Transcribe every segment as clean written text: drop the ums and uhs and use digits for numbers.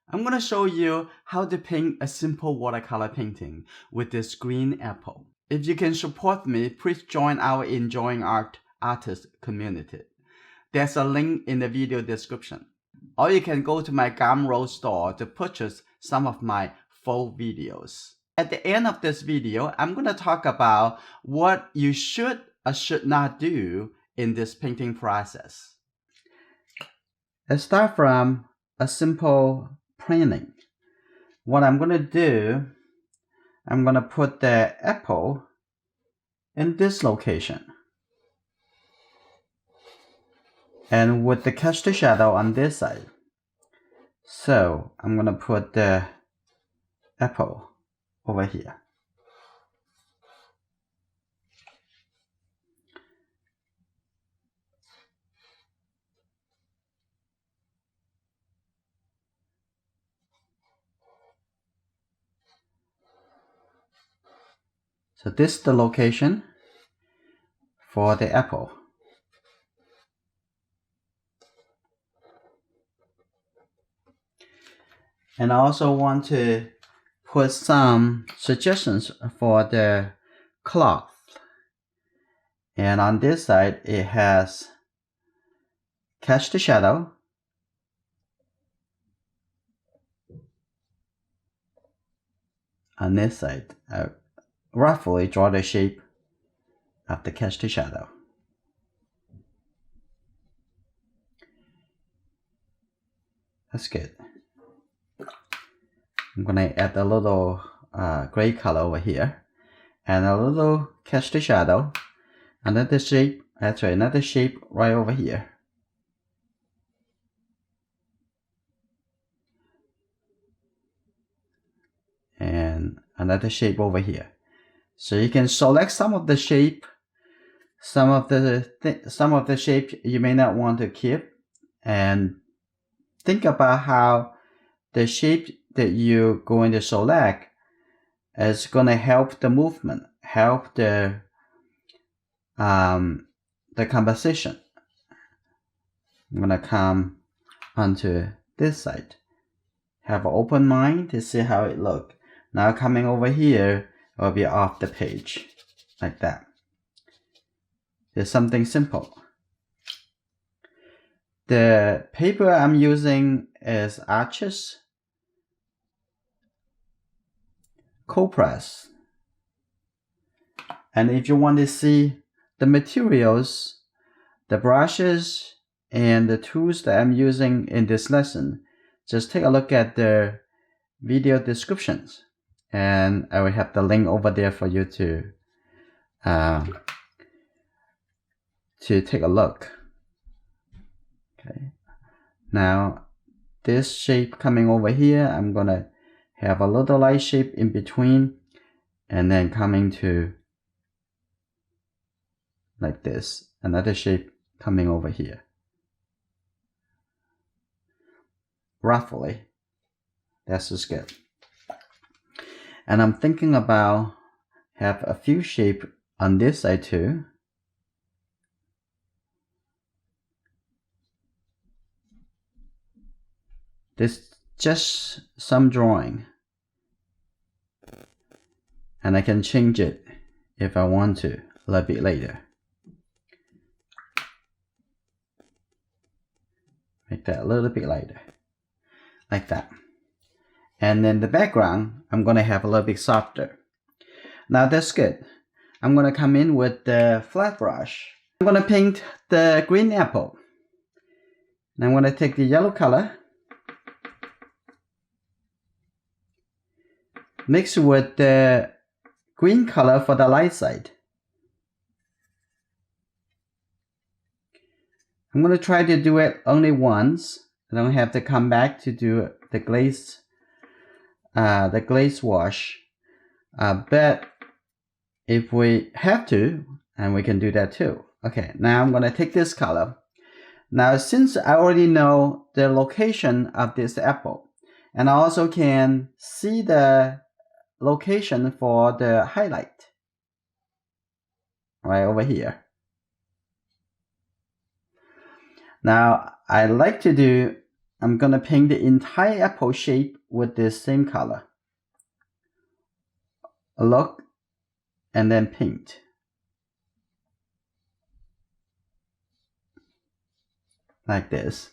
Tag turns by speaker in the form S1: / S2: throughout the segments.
S1: I'm going to show you how to paint a simple watercolor painting with this green apple. If you can support me, please join our Enjoying Art artist community. There's a link in the video description. Or you can go to my Gumroad store to purchase some of my full videos. At the end of this video, I'm going to talk about what you should or should not do in this painting process. Let's start from a simple planning. What I'm going to do, I'm going to put the apple in this location. And with the catch the shadow on this side. So I'm going to put the apple over here. So this is the location for the apple. And I also want to put some suggestions for the cloth. And on this side, it has catch the shadow, on this side, I roughly draw the shape of the catch the shadow. That's good. I'm gonna add a little gray color over here and a little catch the shadow. Another shape, actually another shape right over here. And another shape over here. So you can select some of the shape, some of the shape you may not want to keep, and think about how the shape that you're going to select is going to help the movement, help the composition. I'm going to come onto this side. Have an open mind to see how it looks. Now coming over here, it will be off the page, like that. It's something simple. The paper I'm using is Arches Cold Press. And if you want to see the materials, the brushes, and the tools that I'm using in this lesson, just take a look at the video descriptions. And I will have the link over there for you to take a look. Okay. Now, this shape coming over here, I'm gonna have a little light shape in between, and then coming to like this, another shape coming over here. Roughly, that's just good. And I'm thinking about have a few shape on this side too. This just some drawing. And I can change it if I want to a little bit later. Make that a little bit lighter. Like that. And then the background, I'm going to have a little bit softer. Now that's good. I'm going to come in with the flat brush. I'm going to paint the green apple. And I'm going to take the yellow color, mix with the green color for the light side. I'm going to try to do it only once. I don't have to come back to do the glaze wash. But if we have to, and we can do that too. Okay, now I'm going to take this color. Now, since I already know the location of this apple, and I also can see the location for the highlight right over here. Now, I like to do I'm gonna paint the entire apple shape with this same color. Look, and then paint. Like this.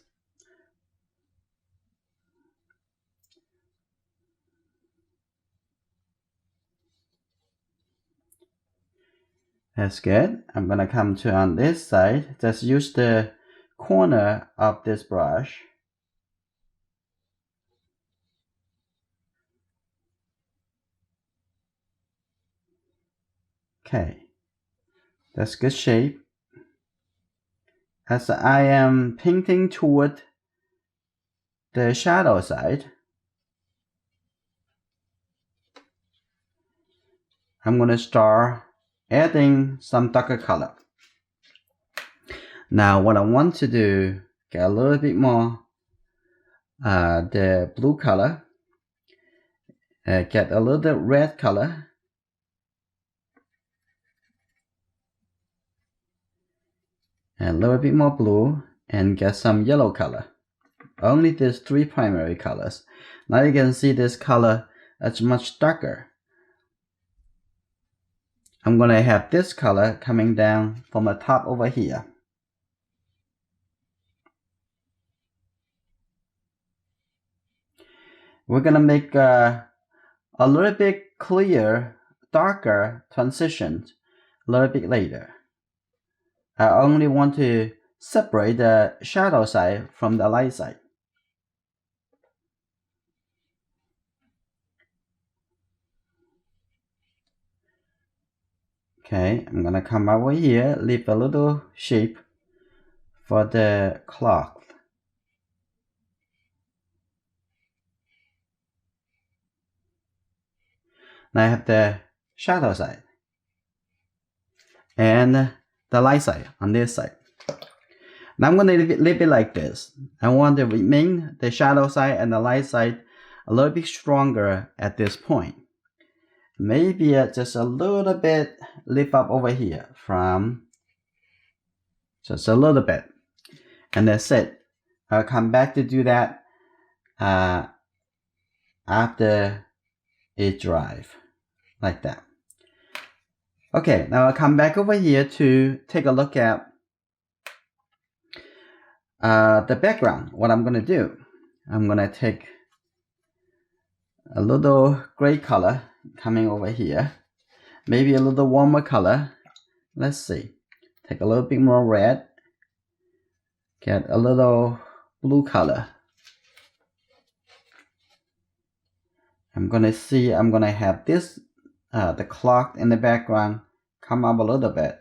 S1: That's good. I'm gonna come to on this side. Just use the corner of this brush. Okay, that's good shape. As I am painting toward the shadow side, I'm gonna start adding some darker color. Now what I want to do, get a little bit more the blue color, get a little bit red color, and a little bit more blue, and get some yellow color. Only these three primary colors. Now you can see this color is much darker. I'm gonna have this color coming down from the top over here. We're gonna make a little bit clear, darker transition a little bit later. I only want to separate the shadow side from the light side. Okay, I'm gonna come over here, leave a little shape for the cloth. Now I have the shadow side and the light side on this side. Now I'm going to leave it like this. I want to remain the shadow side and the light side a little bit stronger at this point. Maybe just a little bit lift up over here from just a little bit. And that's it. I'll come back to do that after it dries. Like that. Okay, now I'll come back over here to take a look at the background. What I'm going to do, I'm going to take a little gray color coming over here, maybe a little warmer color. Let's see, take a little bit more red, get a little blue color. I'm going to have this the clock in the background come up a little bit.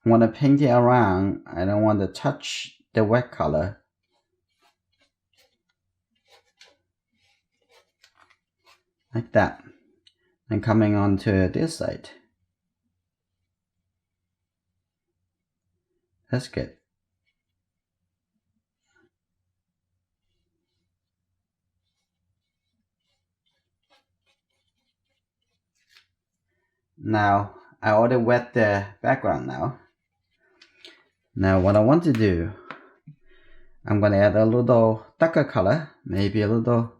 S1: I want to paint it around. I don't want to touch the wet color. Like that. And coming on to this side. That's good. Now, I already wet the background now. Now what I want to do, I'm going to add a little darker color, maybe a little,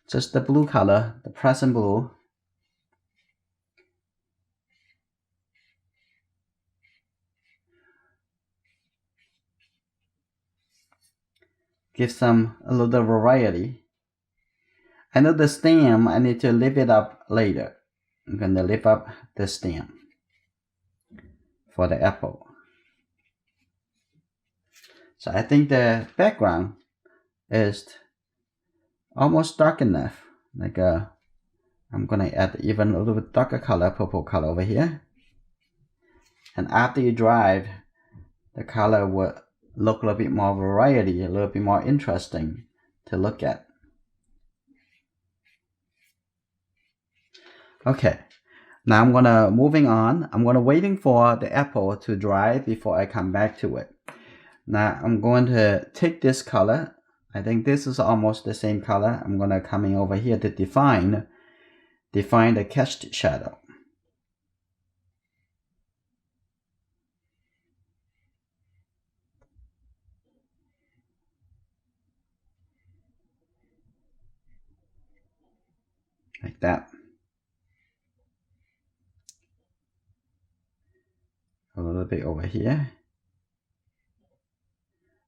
S1: just the blue color, the present blue. Give some a little variety. I know the stem, I need to lift it up later. I'm going to lift up the stem for the apple. So I think the background is almost dark enough. Like I'm gonna add even a little bit darker color, purple color over here. And after you dry, the color will look a little bit more variety, a little bit more interesting to look at. Okay, now I'm gonna moving on. I'm gonna waiting for the apple to dry before I come back to it. Now I'm going to take this color. I think this is almost the same color. I'm gonna coming over here to define the cast shadow. like that. A little bit over here.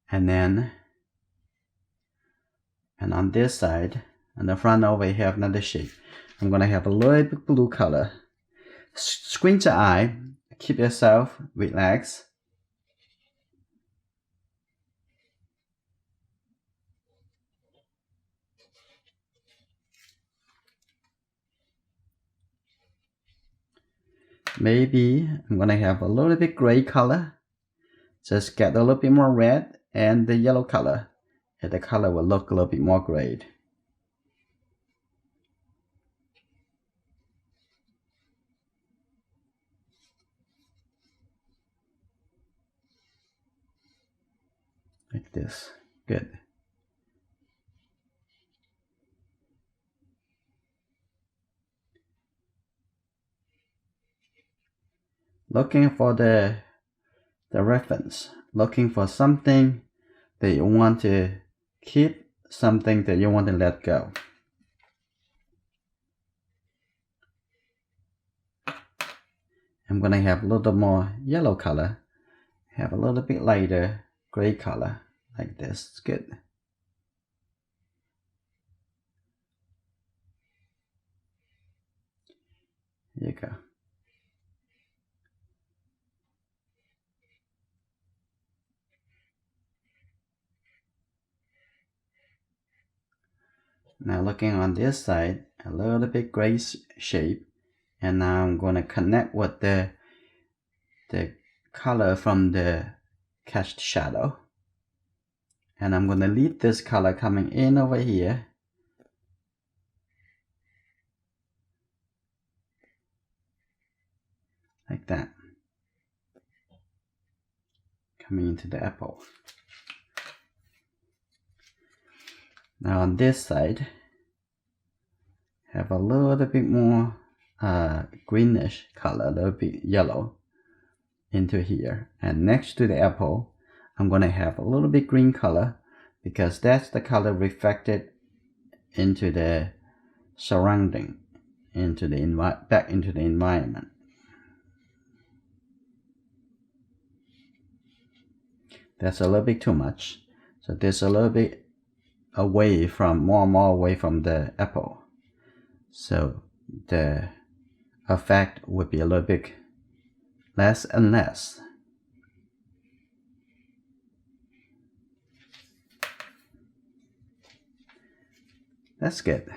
S1: And on this side, on the front over here, have another shape. I'm gonna have a little bit blue color. Squint your eye, keep yourself relaxed. Maybe I'm gonna have a little bit gray color. Just get a little bit more red and the yellow color. And the color will look a little bit more gray. Like this. Good. Looking for the reference. Looking for something that you want to keep, something that you want to let go. I'm going to have a little more yellow color. Have a little bit lighter gray color. Like this. It's good. Here you go. Now looking on this side, a little bit gray shape. And now I'm going to connect with the color from the cast shadow. And I'm going to leave this color coming in over here. Like that. Coming into the apple. Now on this side, have a little bit more greenish color, a little bit yellow into here. And next to the apple, I'm going to have a little bit green color because that's the color reflected into the surrounding, into the back into the environment. That's a little bit too much. So there's a little bit away from, more and more away from the apple. So the effect would be a little bit less and less. That's good.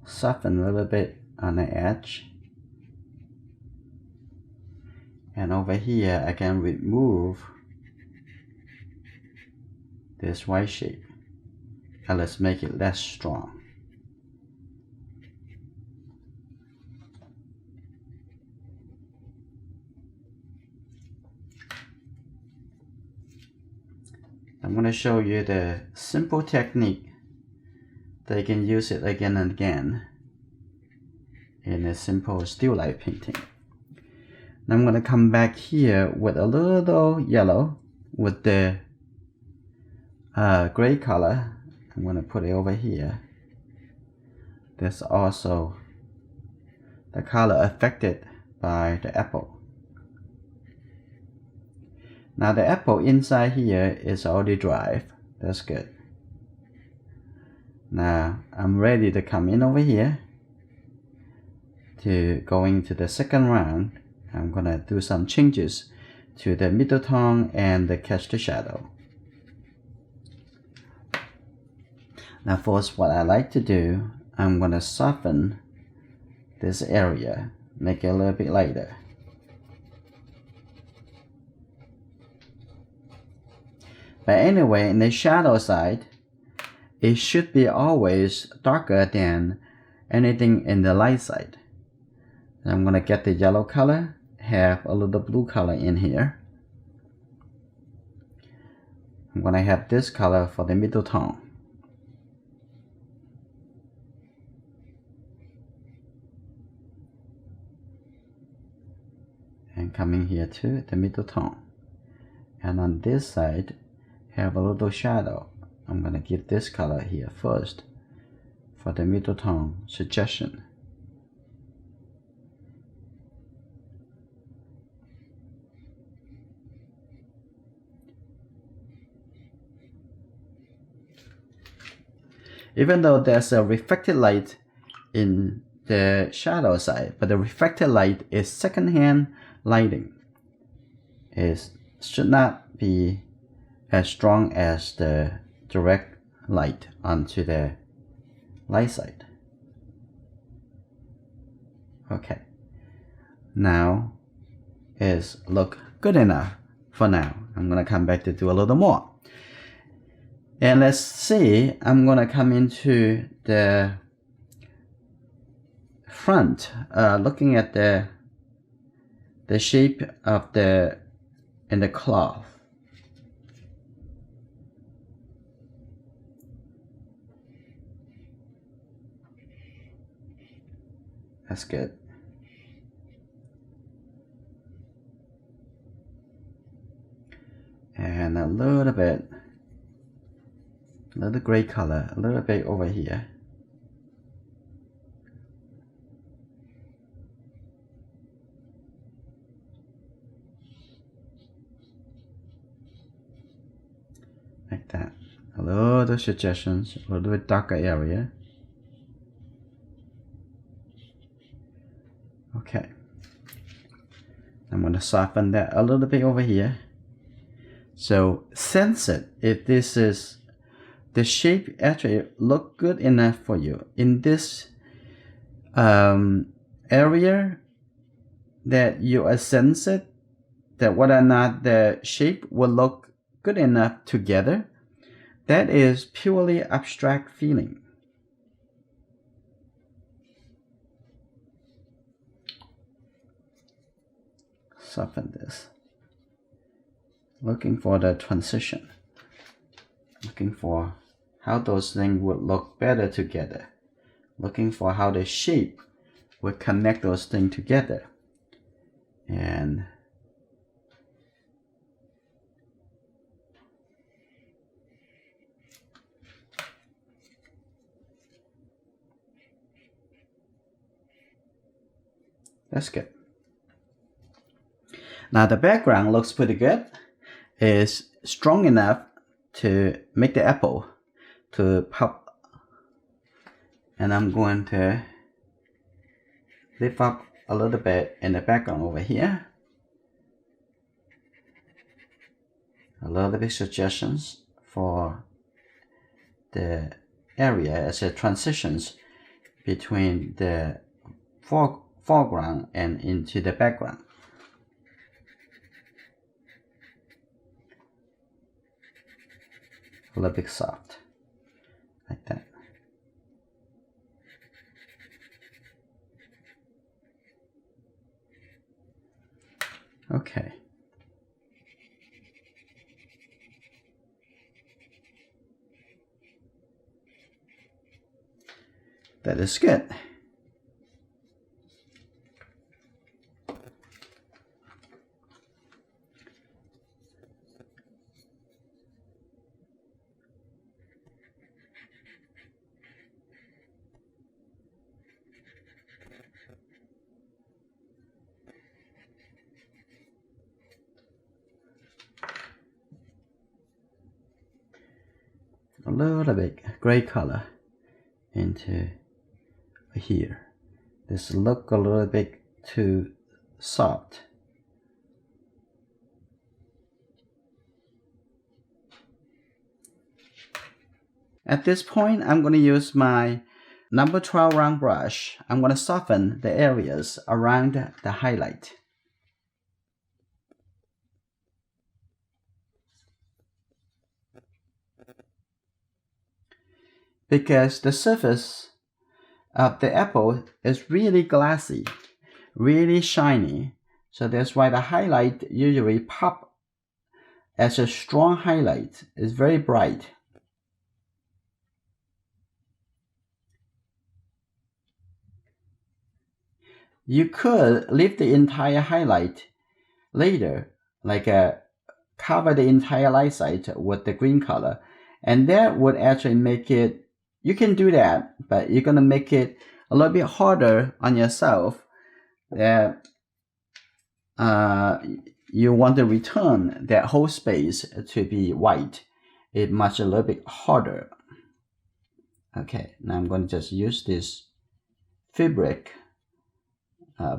S1: Soften a little bit on the edge. And over here, I can remove this white shape. And let's make it less strong. I'm going to show you the simple technique that you can use it again and again in a simple still life painting. Now I'm going to come back here with a little yellow with the gray color. I'm going to put it over here. There's also the color affected by the apple. Now the apple inside here is already dry. That's good. Now I'm ready to come in over here to going to the second round. I'm gonna do some changes to the middle tone and the cast shadow. Now first, what I like to do, I'm gonna soften this area, make it a little bit lighter. But anyway, in the shadow side, it should be always darker than anything in the light side. I'm gonna get the yellow color, have a little blue color in here. I'm gonna have this color for the middle tone. And coming here to the middle tone. And on this side, have a little shadow. I'm going to give this color here first for the middle tone suggestion. Even though there's a reflected light in the shadow side, but the reflected light is secondhand lighting. It should not be as strong as the direct light onto the light side. Okay, now is look good enough for now. I'm gonna come back to do a little more. And let's see, I'm gonna come into the front, looking at the shape of the cloth. That's good. And a little gray color, a little bit over here. Like that. A little suggestions, a little bit darker area. Okay. I'm going to soften that a little bit over here. So sense it if this is the shape actually look good enough for you in this area that you are sense it that whether or not the shape will look good enough together. That is purely abstract feeling. Soften this. Looking for the transition. Looking for how those things would look better together. Looking for how the shape would connect those things together. And that's good. Now the background looks pretty good. It's strong enough to make the apple to pop. And I'm going to lift up a little bit in the background over here. A little bit suggestions for the area as it transitions between the foreground and into the background. A little bit soft, like that. Okay. That is good. A little bit gray color into here. This look a little bit too soft. At this point, I'm going to use my number 12 round brush. I'm going to soften the areas around the highlight. Because the surface of the apple is really glassy, really shiny. So that's why the highlight usually pop as a strong highlight. It's very bright. You could leave the entire highlight later, like cover the entire light side with the green color, and that would actually make it, you can do that, but you're going to make it a little bit harder on yourself that you want to return that whole space to be white. It's much a little bit harder. Okay, now I'm going to just use this fabric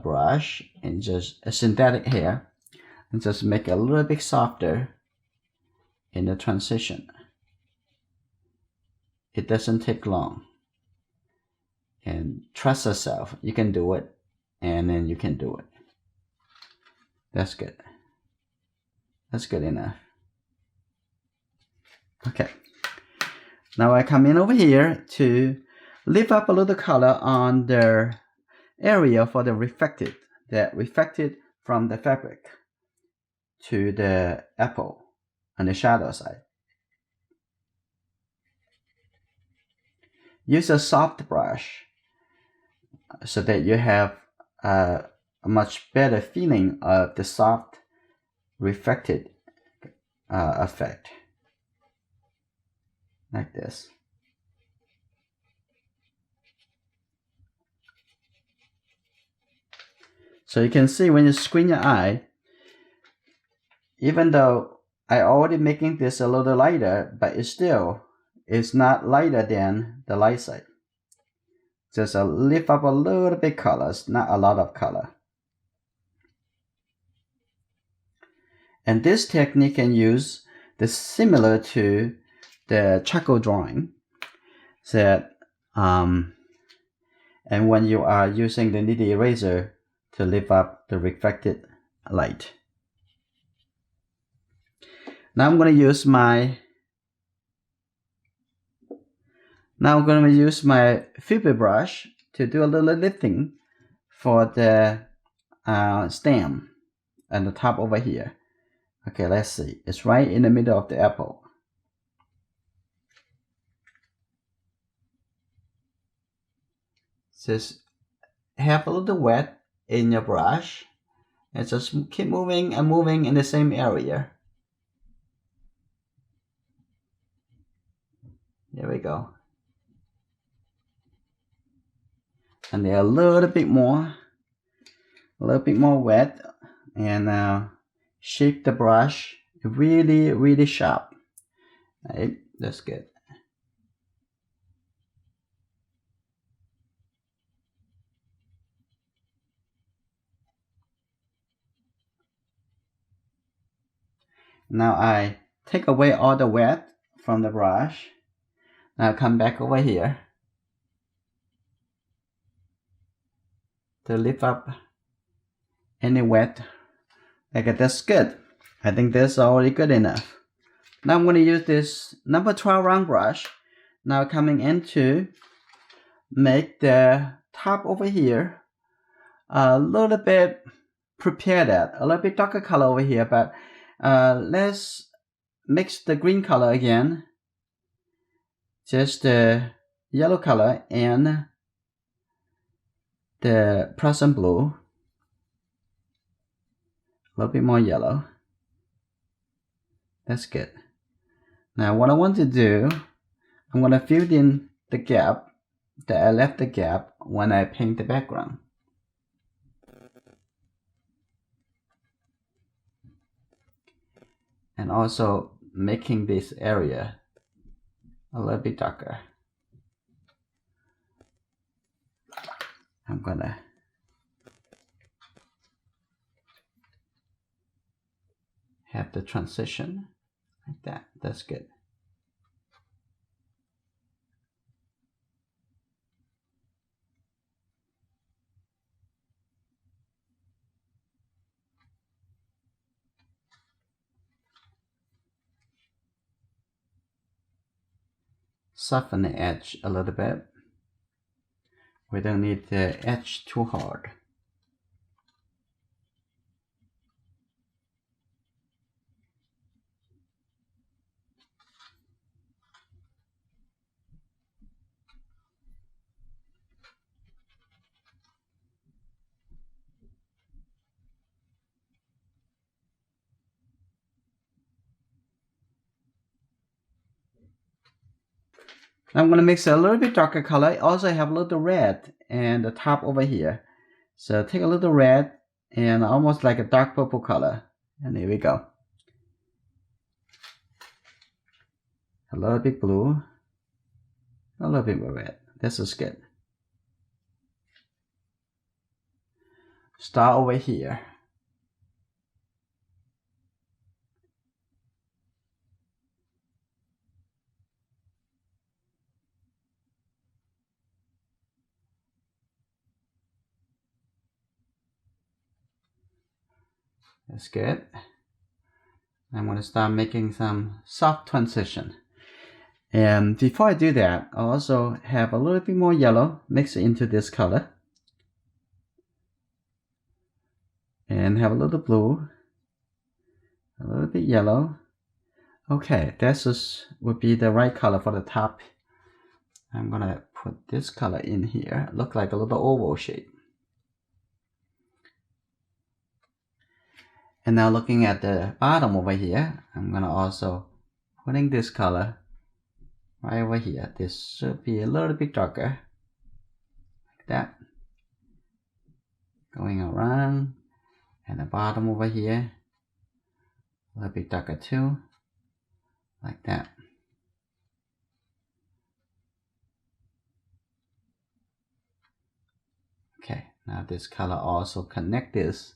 S1: brush and just a synthetic hair and just make it a little bit softer in the transition. It doesn't take long. And trust yourself. You can do it, and then you can do it. That's good. That's good enough. Okay. Now I come in over here to lift up a little color on the area for the reflected, that reflected from the fabric to the apple on the shadow side. Use a soft brush so that you have a much better feeling of the soft reflected effect, like this. So you can see when you squint your eye, even though I already making this a little lighter, but it's not lighter than the light side. Just lift up a little bit colors, not a lot of color. And this technique can use similar to the charcoal drawing. That and when you are using the nitty eraser to lift up the reflected light. Now I'm going to use my fabric brush to do a little lifting for the stem and the top over here. Okay, let's see. It's right in the middle of the apple. Just have a little wet in your brush and just keep moving and moving in the same area. There we go. And they're a little bit more wet, and shape the brush really sharp. Right, that's good. Now I take away all the wet from the brush. Now come back over here to lift up any wet. Okay, that's good. I think that's already good enough. Now I'm going to use this number 12 round brush. Now coming in to make the top over here a little bit, prepare that, a little bit darker color over here, but let's mix the green color again. Just the yellow color and the Prussian blue. A little bit more yellow. That's good. Now what I want to do, I'm going to fill in the gap that I left the gap when I paint the background. And also making this area a little bit darker. I'm gonna have the transition like that. That's good. Soften the edge a little bit. We don't need the edge too hard. I'm going to mix a little bit darker color. Also, I have a little red and the top over here. So take a little red and almost like a dark purple color. And here we go. A little bit blue. A little bit more red. This is good. Start over here. That's good. I'm going to start making some soft transition. And before I do that, I also have a little bit more yellow mixed into this color. And have a little blue. A little bit yellow. Okay, this would be the right color for the top. I'm going to put this color in here. Look like a little oval shape. And now looking at the bottom over here, I'm going to also putting this color right over here. This should be a little bit darker, like that. Going around, and the bottom over here, a little bit darker too, like that. Okay, now this color also connect this.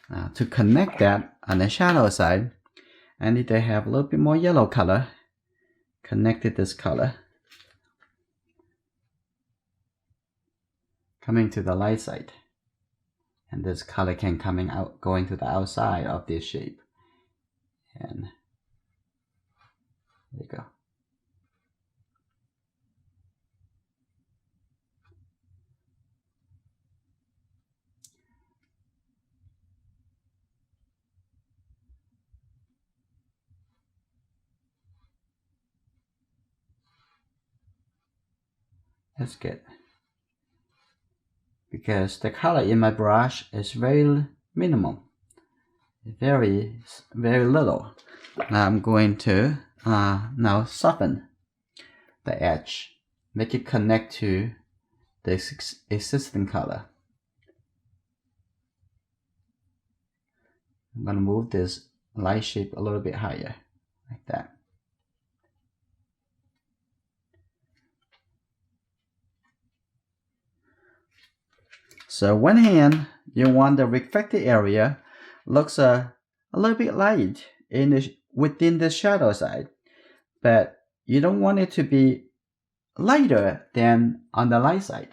S1: Now to connect that on the shadow side, I need to have a little bit more yellow color connected this color coming to the light side, and this color can coming out going to the outside of this shape. And there you go. That's good, because the color in my brush is very minimal, very little. Now I'm going to now soften the edge, make it connect to the existing color. I'm going to move this light shape a little bit higher, like that. So one hand, you want the reflected area looks a little bit light within the shadow side, but you don't want it to be lighter than on the light side.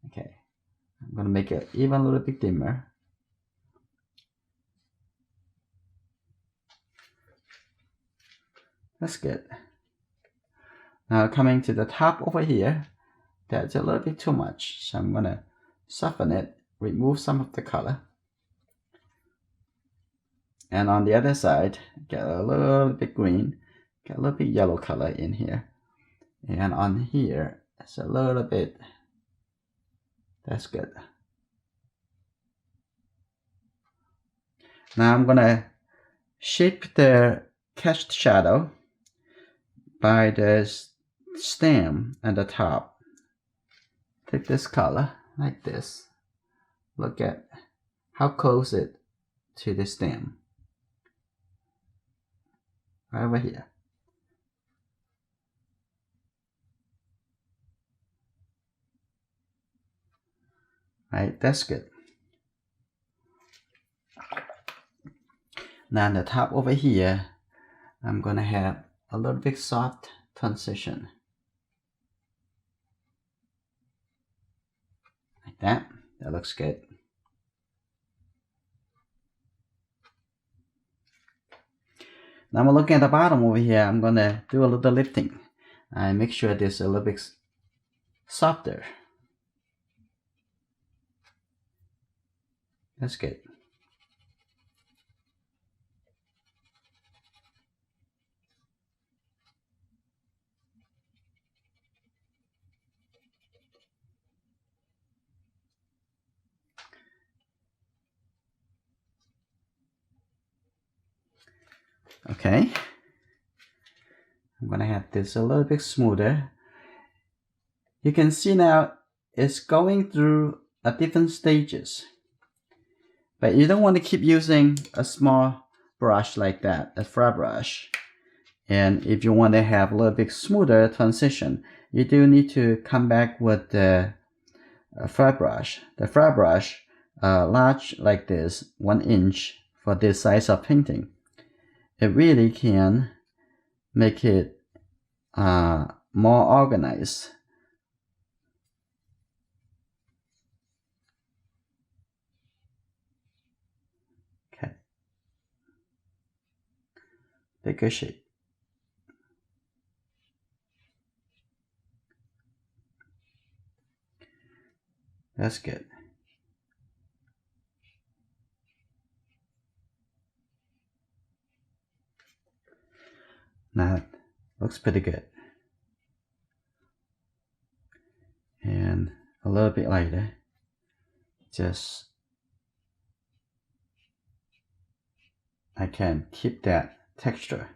S1: Okay, I'm going to make it even a little bit dimmer. That's good. Now coming to the top over here, that's a little bit too much, so I'm going to soften it, remove some of the color. And on the other side, get a little bit green, get a little bit yellow color in here. And on here, it's a little bit, that's good. Now I'm going to shape the cast shadow by the stem at the top. Take this color like this. Look at how close it to the stem. Right over here. Right, that's good. Now on the top over here, I'm gonna have a little bit soft transition. Like that. That looks good. Now I'm looking at the bottom over here. I'm gonna do a little lifting and make sure this is a little bit softer. That's good. Okay, I'm gonna have this a little bit smoother. You can see now it's going through different stages, but you don't want to keep using a small brush like that, a flat brush. And if you want to have a little bit smoother transition, you do need to come back with the flat brush. The flat brush, large like this, 1 inch for this size of painting. It really can make it more organized. Okay, bigger shape. That's good. Now, looks pretty good. And a little bit lighter. Just, I can keep that texture.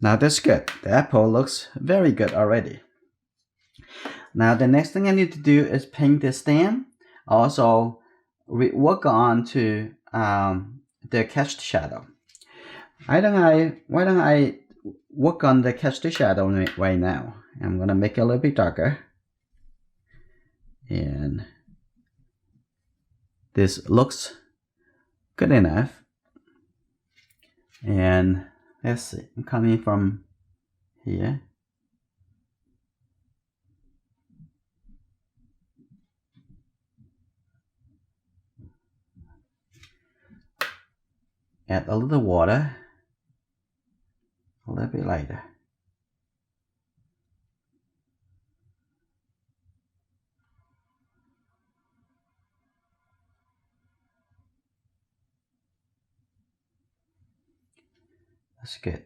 S1: Now that's good. The apple looks very good already. Now the next thing I need to do is paint the stem. Also work on to the cast shadow. Why don't I work on the cast shadow right now? I'm gonna make it a little bit darker. And this looks good enough. And let's see, I'm coming from here. Add a little water, a little bit lighter. That's good.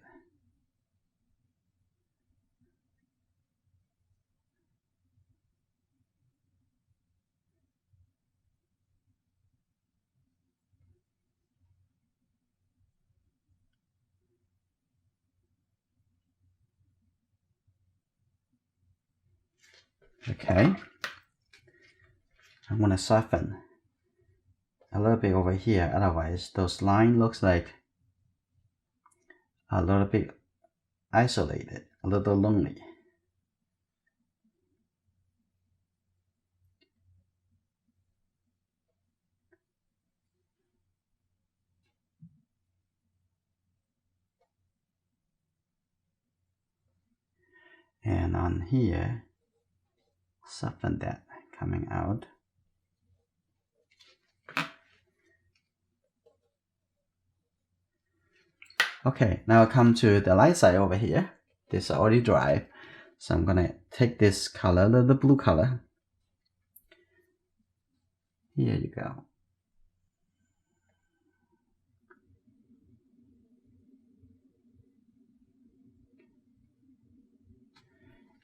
S1: Okay, I'm gonna soften a little bit over here, otherwise those lines looks like a little bit isolated, a little lonely. And on here, soften that coming out. Okay, now I come to the light side over here. This is already dry, so I'm gonna take this color, the blue color. Here you go.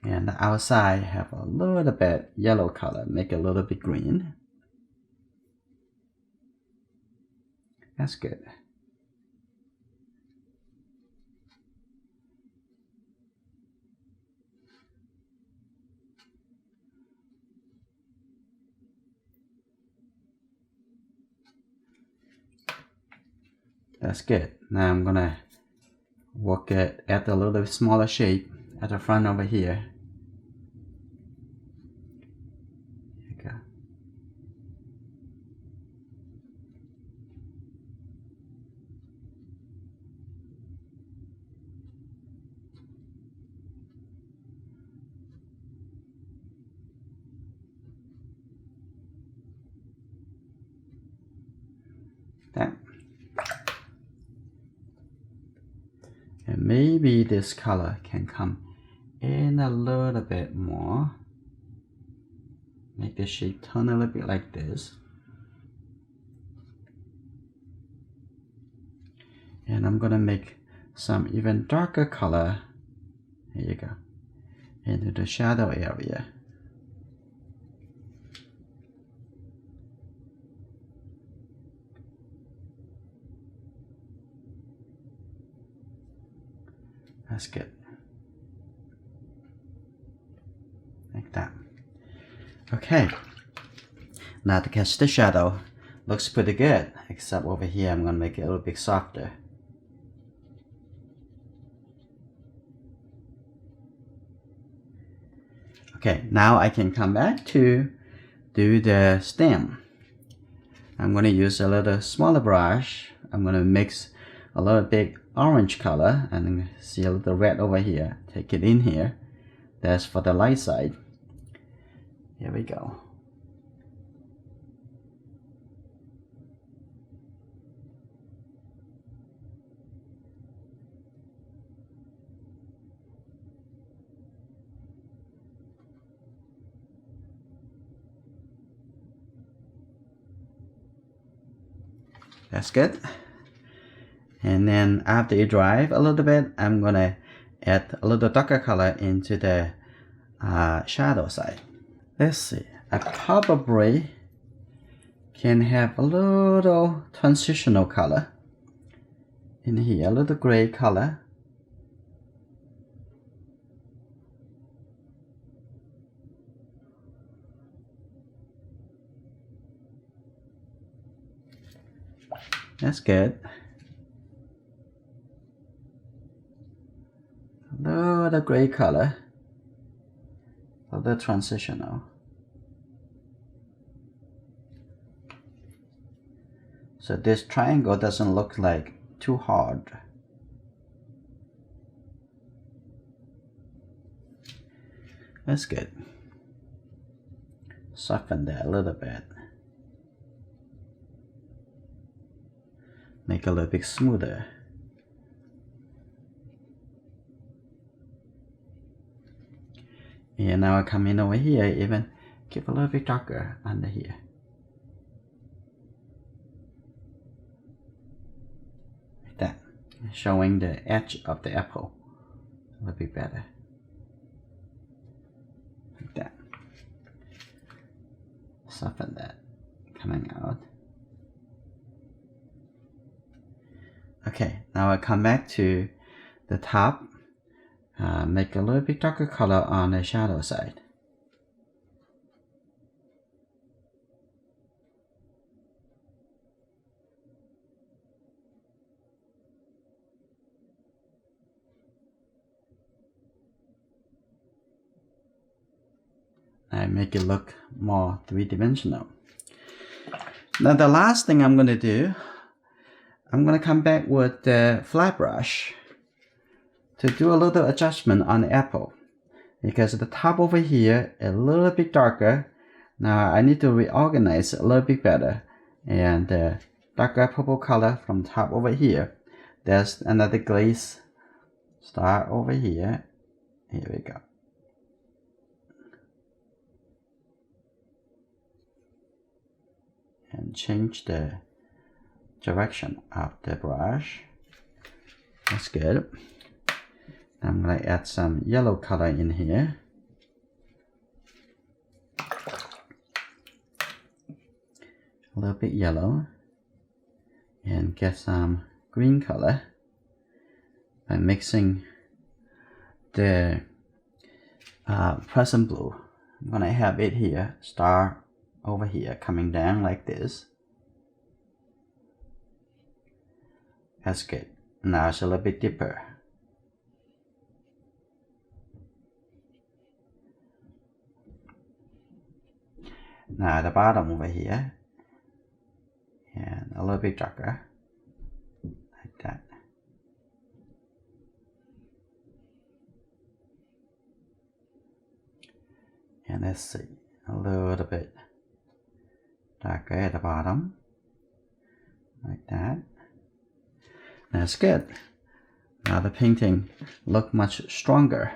S1: And the outside have a little bit yellow color, make it a little bit green. That's good. That's good. Now I'm gonna work it at a little bit smaller shape at the front over here. Here you go. That. And maybe this color can come in a little bit more. Make the shape turn a little bit like this. And I'm gonna make some even darker color. Here you go. Into the shadow area. That's good. Like that. Okay. Now to catch the shadow, looks pretty good, except over here I'm going to make it a little bit softer. Okay, now I can come back to do the stem. I'm going to use a little smaller brush. I'm going to mix a little bit orange color and see a little red over here. Take it in here. That's for the light side. Here we go. That's good. And then after it dries a little bit, I'm gonna add a little darker color into the shadow side. Let's see, I probably can have a little transitional color in here, a little gray color. That's good. A little gray color, a little transitional. So this triangle doesn't look like too hard. That's good. Soften that a little bit. Make it a little bit smoother. And now I come in over here, even give a little bit darker under here. Like that. Showing the edge of the apple a little bit better. Like that. Soften that coming out. Okay, now I come back to the top, make a little bit darker color on the shadow side. I make it look more three-dimensional. Now the last thing I'm going to do, I'm going to come back with the flat brush to do a little adjustment on the apple, because the top over here is a little bit darker. Now I need to reorganize it a little bit better, and the darker purple color from top over here. There's another glaze star over here. Here we go. And change the direction of the brush. That's good. I'm going to add some yellow color in here. A little bit yellow. And get some green color by mixing the present blue. I'm going to have it here, star over here, coming down like this. That's good. Now it's a little bit deeper. Now at the bottom over here, and a little bit darker, like that. And let's see, a little bit darker at the bottom, like that. That's good. Now the painting look much stronger,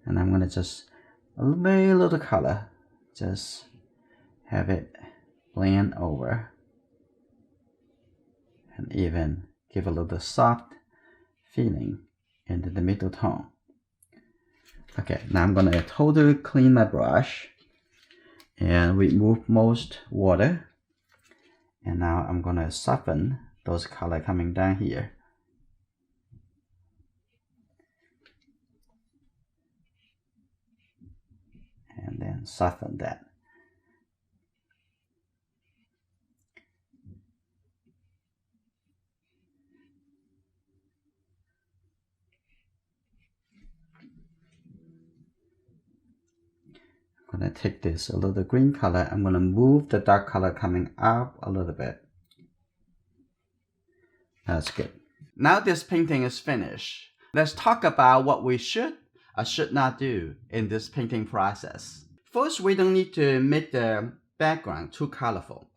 S1: and I'm gonna just a very little color, just have it blend over, and even give a little soft feeling into the middle tone. Okay, now I'm gonna totally clean my brush and remove most water, and now I'm gonna soften those color coming down here. and soften that. I'm going to take this a little green color. I'm going to move the dark color coming up a little bit. That's good. Now this painting is finished. Let's talk about what we should or should not do in this painting process. First, we don't need to make the background too colorful.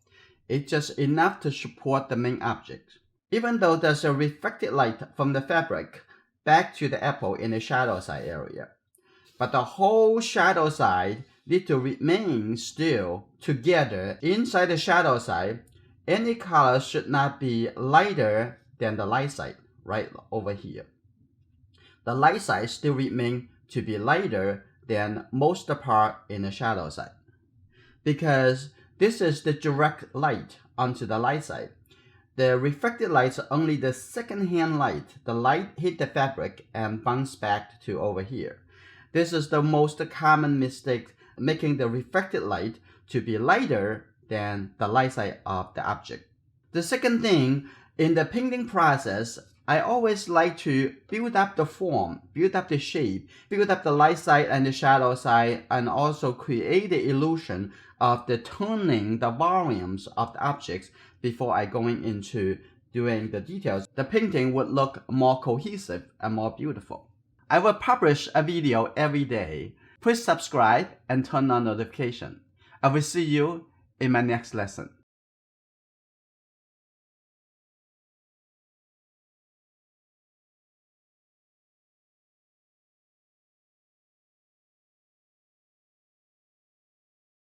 S1: It's just enough to support the main object. Even though there's a reflected light from the fabric back to the apple in the shadow side area. But the whole shadow side need to remain still together. Inside the shadow side, any color should not be lighter than the light side, right over here. The light side still remain to be lighter than most part in the shadow side. Because this is the direct light onto the light side. The reflected light is only the second-hand light. The light hit the fabric and bounce back to over here. This is the most common mistake, making the reflected light to be lighter than the light side of the object. The second thing, in the painting process, I always like to build up the form, build up the shape, build up the light side and the shadow side, and also create the illusion of the turning the volumes of the objects before I going into doing the details. The painting would look more cohesive and more beautiful. I will publish a video every day. Please subscribe and turn on notification. I will see you in my next lesson.